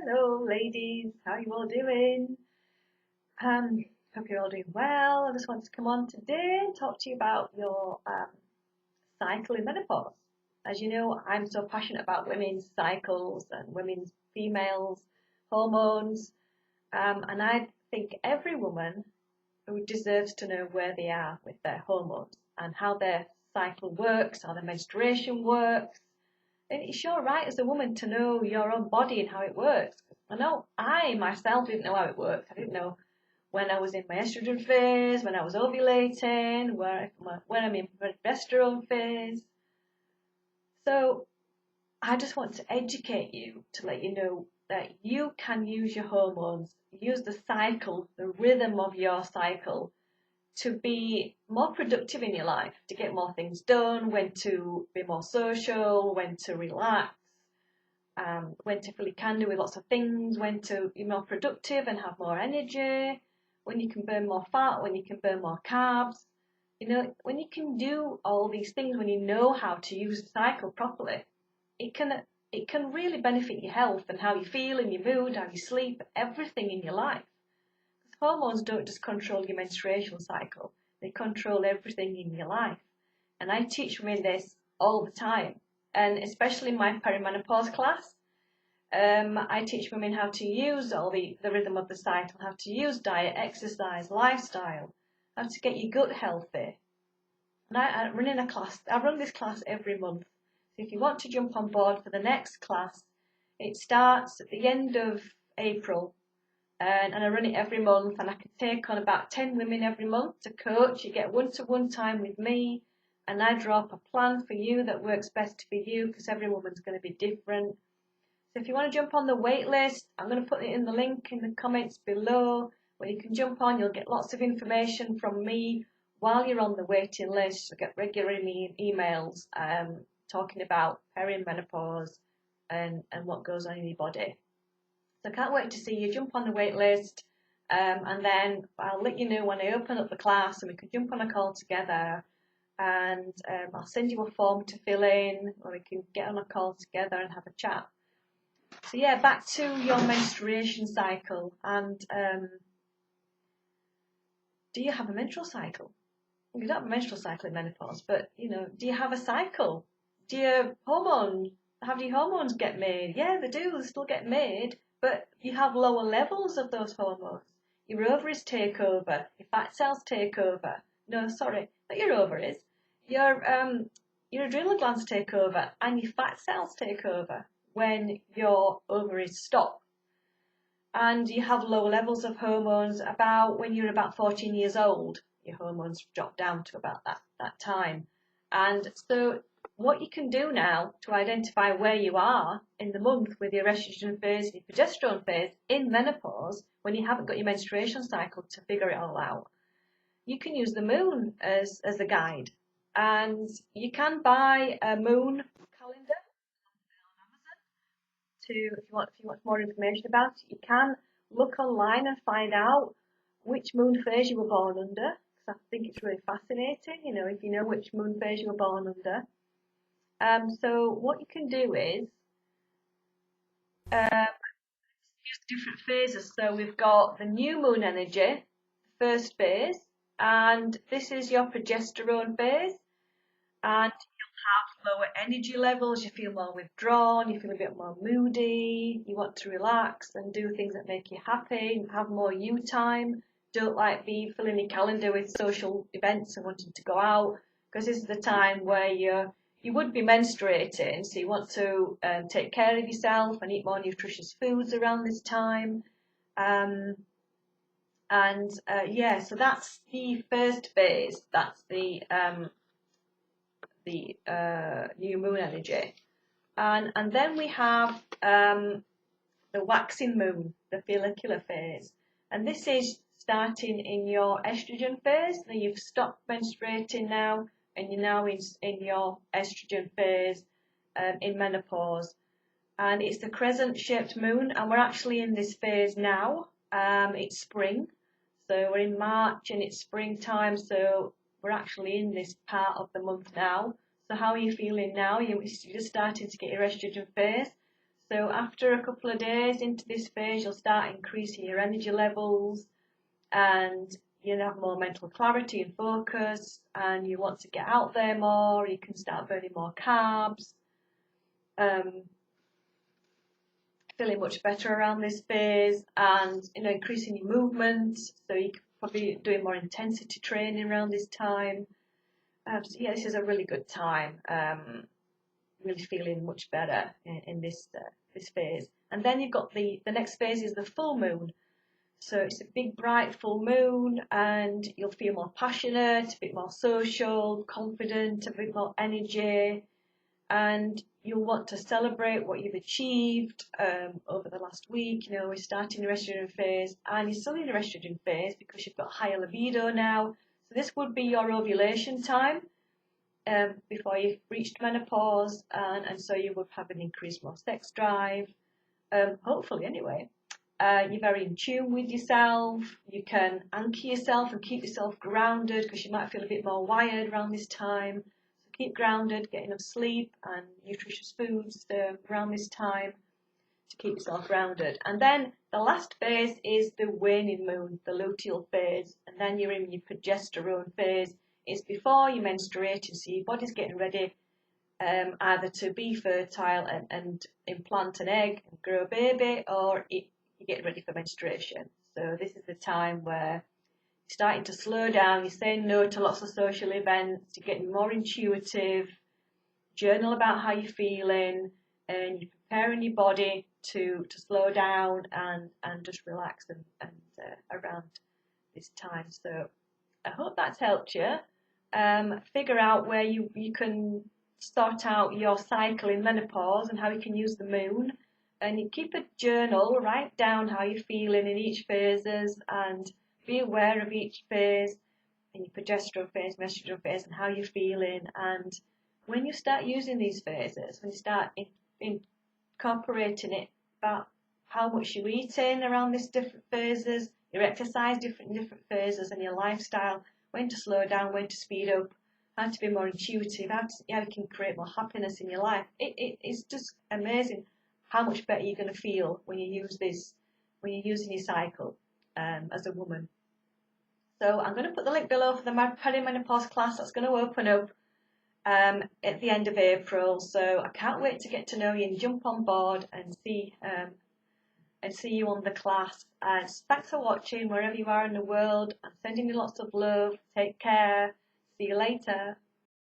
Hello, ladies. How you all doing? Hope you're all doing well. I just want to come on today and talk to you about your cycle in menopause. As you know, I'm so passionate about women's cycles and women's females hormones, and I think every woman who deserves to know where they are with their hormones and how their cycle works, how their menstruation works. And it's your right as a woman to know your own body and how it works. I know I myself didn't know how it worked. I didn't know when I was in my estrogen phase, when I was ovulating, when I'm in progesterone phase. So I just want to educate you to let you know that you can use your hormones, use the cycle, the rhythm of your cycle to be more productive in your life, to get more things done, when to be more social, when to relax, when to feel you can do with lots of things, when to be more productive and have more energy, when you can burn more fat, when you can burn more carbs. You know, when you can do all these things, when you know how to use the cycle properly, it can really benefit your health and how you feel and your mood, how you sleep, everything in your life. Hormones don't just control your menstruation cycle, they control everything in your life. And I teach women this all the time, and especially in my perimenopause class. I teach women how to use all the rhythm of the cycle, how to use diet, exercise, lifestyle, how to get your gut healthy. And I run this class every month. So if you want to jump on board for the next class, it starts at the end of April. And I run it every month, and I can take on about 10 women every month to coach. You get one-to-one time with me, and I draw up a plan for you that works best for you, because every woman's going to be different. So if you want to jump on the wait list, I'm going to put it in the link in the comments below where you can jump on. You'll get lots of information from me while you're on the waiting list. You'll get regular emails talking about perimenopause and what goes on in your body. So I can't wait to see you. Jump on the wait list, and then I'll let you know when I open up the class and we can jump on a call together, and I'll send you a form to fill in, or we can get on a call together and have a chat. So yeah, back to your menstruation cycle, and do you have a menstrual cycle? You don't have a menstrual cycle in menopause, but you know, do you have a cycle? Do your how do your hormones get made? Yeah, they do, they still get made, but you have lower levels of those hormones. Your ovaries take over, your fat cells take over. No, sorry, not your ovaries. Your adrenal glands take over, and your fat cells take over when your ovaries stop. And you have lower levels of hormones when you're about 14 years old. Your hormones drop down to about that time. And so what you can do now to identify where you are in the month with your estrogen phase and your progesterone phase in menopause, when you haven't got your menstruation cycle to figure it all out, you can use the moon as a guide. And you can buy a moon calendar on Amazon. If you want more information about it, you can look online and find out which moon phase you were born under. I think it's really fascinating, you know, if you know which moon phase you were born under. So what you can do is use different phases. So we've got the new moon energy, the first phase, and this is your progesterone phase. And you'll have lower energy levels, you feel more withdrawn, you feel a bit more moody, you want to relax and do things that make you happy, have more you time. Don't like be filling your calendar with social events and wanting to go out, because this is the time where you would be menstruating, so you want to take care of yourself and eat more nutritious foods around this time. Yeah, so that's the first phase. That's the new moon energy, and then we have the waxing moon, the follicular phase, and this is starting in your estrogen phase. Now you've stopped menstruating now, and you're now in your estrogen phase in menopause, and it's the crescent shaped moon, and we're actually in this phase now. It's spring, so we're in March and it's springtime, so we're actually in this part of the month now. So how are you feeling now? You're just starting to get your estrogen phase. So after a couple of days into this phase, you'll start increasing your energy levels, and you'll have more mental clarity and focus, and you want to get out there more. You can start burning more carbs, feeling much better around this phase, and increasing your movement. So you could probably doing more intensity training around this time. So yeah, this is a really good time. Really feeling much better in this phase. And then you've got the next phase is the full moon. So it's a big bright full moon, and you'll feel more passionate, a bit more social, confident, a bit more energy, and you'll want to celebrate what you've achieved over the last week. We're starting the estrogen phase, and you're still in the estrogen phase because you've got higher libido now. So this would be your ovulation time before you've reached menopause, and so you would have an increased more sex drive, hopefully anyway. You're very in tune with yourself. You can anchor yourself and keep yourself grounded because you might feel a bit more wired around this time. So keep grounded, get enough sleep and nutritious foods around this time to keep yourself grounded. And then the last phase is the waning moon, the luteal phase, and then you're in your progesterone phase. It's before you menstruate, so your body's getting ready either to be fertile and implant an egg and grow a baby, or you're getting ready for menstruation. So this is the time where you're starting to slow down, you're saying no to lots of social events, you're getting more intuitive, journal about how you're feeling, and you're preparing your body to slow down and just relax and around this time. So I hope that's helped you figure out where you can sort out your cycle in menopause and how you can use the moon. And you keep a journal, write down how you're feeling in each phases, and be aware of each phase, in your progesterone phase, estrogen phase, and how you're feeling. And when you start using these phases, when you start incorporating it about how much you're eating around these different phases, your exercise different phases, and your lifestyle, when to slow down, when to speed up, how to be more intuitive, how you can create more happiness in your life. It's just amazing how much better you're going to feel when you use this, when you're using your cycle as a woman. So I'm going to put the link below for the perimenopause class that's going to open up at the end of April. So I can't wait to get to know you and jump on board and see you on the class. Thanks for watching wherever you are in the world. I'm sending you lots of love. Take care. See you later.